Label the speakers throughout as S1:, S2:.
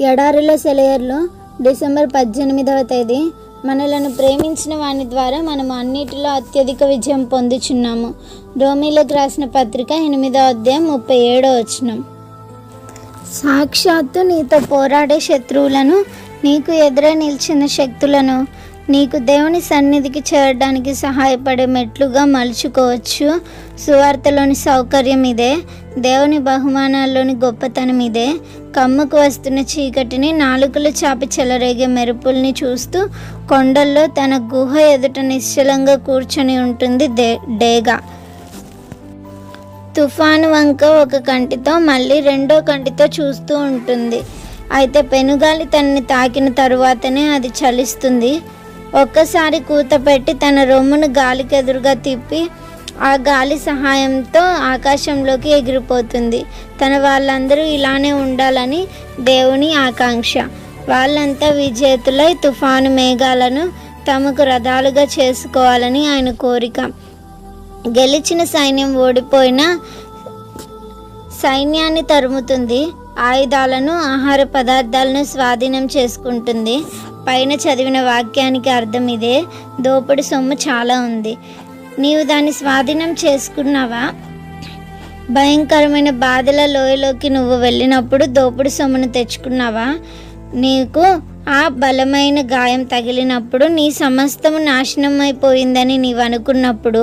S1: ఎడారిలో సెలయర్లు డిసెంబర్ 18వ తేదీ. మనలను ప్రేమించిన వాని ద్వారా మనము అన్నిటిలో అత్యధిక విజయం పొందుచున్నాము. రోమీలకు రాసిన పత్రిక 8వ అధ్యాయం 37వ వచనం. సాక్షాత్తు నీతో పోరాడే శత్రువులను, నీకు ఎదురే నిలిచిన శక్తులను నీకు దేవుని సన్నిధికి చేరడానికి సహాయపడే మెట్లుగా మలుచుకోవచ్చు. సువార్తలోని సౌకర్యం ఇదే. దేవుని బహుమానాల్లోని గొప్పతనం ఇదే. కమ్ముకు వస్తున్న చీకటిని నాలుకలు చాపి చెలరేగే మెరుపుల్ని చూస్తూ కొండల్లో తన గుహ ఎదుట నిశ్చలంగా కూర్చొని ఉంటుంది డేగా. తుఫాను వంక ఒక కంటితో మళ్ళీ రెండో కంటితో చూస్తూ ఉంటుంది. అయితే పెనుగాలి తనని తాకిన తరువాతనే అది చలిస్తుంది. ఒక్కసారి కూత పెట్టి తన రొమ్మును గాలికి ఎదురుగా తిప్పి ఆ గాలి సహాయంతో ఆకాశంలోకి ఎగిరిపోతుంది. తన వాళ్ళందరూ ఇలానే ఉండాలని దేవుని ఆకాంక్ష. వాళ్ళంతా విజేతులై తుఫాను మేఘాలను తమకు రథాలుగా చేసుకోవాలని ఆయన కోరిక. గెలిచిన సైన్యం ఓడిపోయిన సైన్యాన్ని తరుముతుంది. ఆయుధాలను, ఆహార పదార్థాలను స్వాధీనం చేసుకుంటుంది. పైన చదివిన వాక్యానికి అర్థం ఇదే. దోపిడి సొమ్ము చాలా ఉంది. నీవు దాన్ని స్వాధీనం చేసుకున్నావా? భయంకరమైన బాధల లోయలోకి నువ్వు వెళ్ళినప్పుడు దోపిడి సొమ్మును తెచ్చుకున్నావా? నీకు ఆ బలమైన గాయం తగిలినప్పుడు నీ సమస్తము నాశనం అయిపోయిందని నీవు అనుకున్నప్పుడు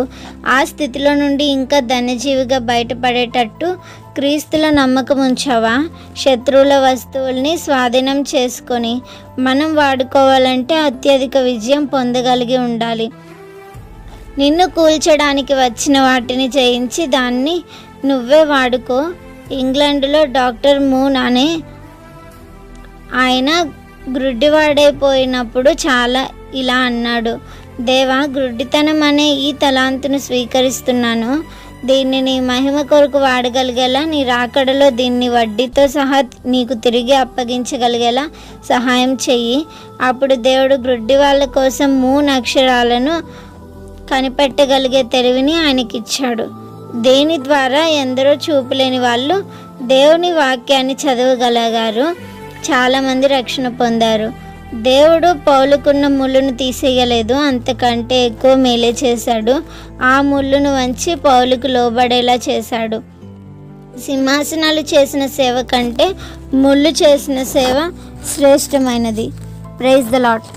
S1: ఆ స్థితిలో నుండి ఇంకా ధన్యజీవిగా బయటపడేటట్టు క్రీస్తులో నమ్మకం ఉంచావా? శత్రువుల వస్తువుల్ని స్వాధీనం చేసుకొని మనం వాడుకోవాలంటే అత్యధిక విజయం పొందగలిగి ఉండాలి. నిన్ను కూల్చడానికి వచ్చిన వాటిని జయించి దాన్ని నువ్వే వాడుకో. ఇంగ్లాండ్లో డాక్టర్ మూన్ అనే ఆయన గ్రుడ్డివాడైపోయినప్పుడు ఇలా అన్నాడు: దేవా, గ్రుడ్డితనం అనే ఈ తలాంతును స్వీకరిస్తున్నాను. దీన్ని నీ మహిమ కొరకు వాడగలిగేలా, నీ రాకడలో దీన్ని వడ్డీతో సహా నీకు తిరిగి అప్పగించగలిగేలా సహాయం చెయ్యి. అప్పుడు దేవుడు గ్రుడ్డి వాళ్ళ కోసం 3 అక్షరాలను కనిపెట్టగలిగే తెలివిని ఆయనకిచ్చాడు. దేని ద్వారా ఎందరో చూపులేని వాళ్ళు దేవుని వాక్యాన్ని చదవగలిగారు. చాలామంది రక్షణ పొందారు. దేవుడు పౌలుకున్న ముళ్ళును తీసేయలేదు, అంతకంటే ఎక్కువ మేలే చేశాడు. ఆ ముళ్ళును వంచి పౌలుకు లోబడేలా చేశాడు. సింహాసనాలు చేసిన సేవ కంటే ముళ్ళు చేసిన సేవ శ్రేష్టమైనది. Praise the lord.